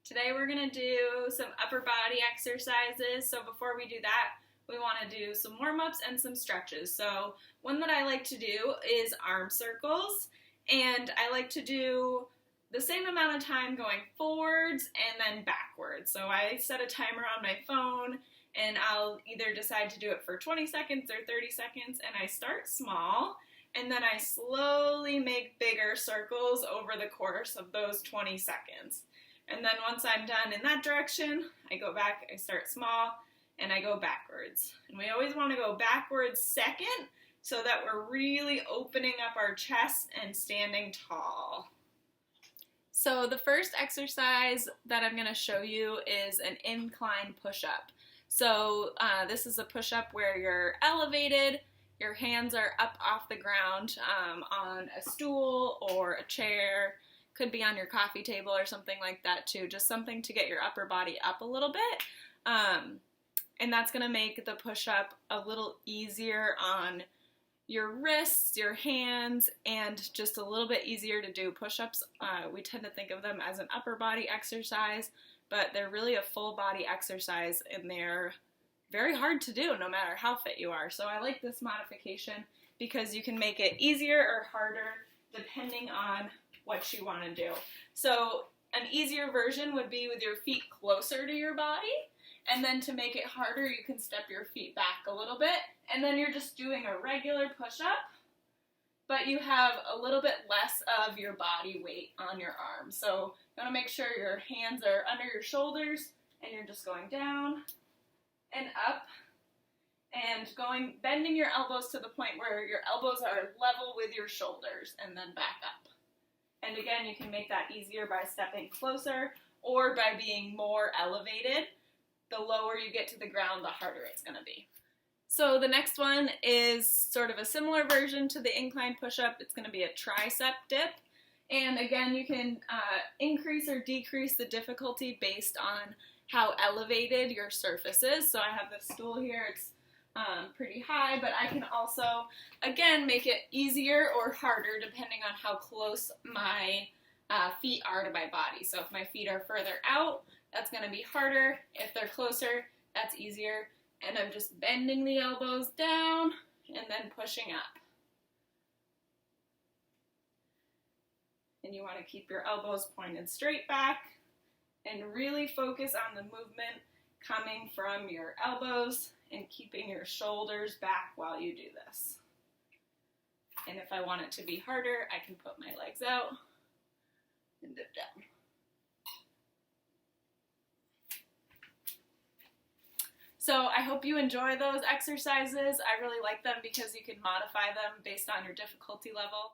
Today we're going to do some upper body exercises. So before we do that, we want to do some warm-ups and some stretches. So one that I like to do is arm circles, and I like to do the same amount of time going forwards and then backwards. So I set a timer on my phone, and I'll either decide to do it for 20 seconds or 30 seconds, and I start small, and then I slowly make bigger circles over the course of those 20 seconds. And then once I'm done in that direction, I go back, I start small, and I go backwards. And we always want to go backwards second so that we're really opening up our chest and standing tall. So the first exercise that I'm going to show you is an incline push-up. So this is a push-up where you're elevated, your hands are up off the ground on a stool or a chair. Could be on your coffee table or something like that too. Just something to get your upper body up a little bit. And that's going to make the push-up a little easier on your wrists, your hands, and just a little bit easier to do. Push-ups, we tend to think of them as an upper body exercise, but they're really a full body exercise, and they're very hard to do no matter how fit you are. So I like this modification because you can make it easier or harder depending on what you want to do. So an easier version would be with your feet closer to your body, and then to make it harder you can step your feet back a little bit, and then you're just doing a regular push-up, but you have a little bit less of your body weight on your arms. So you want to make sure your hands are under your shoulders and you're just going down and up and bending your elbows to the point where your elbows are level with your shoulders, and then back up. And again, you can make that easier by stepping closer or by being more elevated. The lower you get to the ground, the harder it's going to be. So the next one is sort of a similar version to the incline push-up. It's going to be a tricep dip. And again, you can increase or decrease the difficulty based on how elevated your surface is. So I have this stool here. It's pretty high, but I can also, again, make it easier or harder depending on how close my feet are to my body. So if my feet are further out, that's going to be harder. If they're closer, that's easier. And I'm just bending the elbows down and then pushing up. And you want to keep your elbows pointed straight back and really focus on the movement coming from your elbows and keeping your shoulders back while you do this. And if I want it to be harder, I can put my legs out and dip down. So I hope you enjoy those exercises. I really like them because you can modify them based on your difficulty level.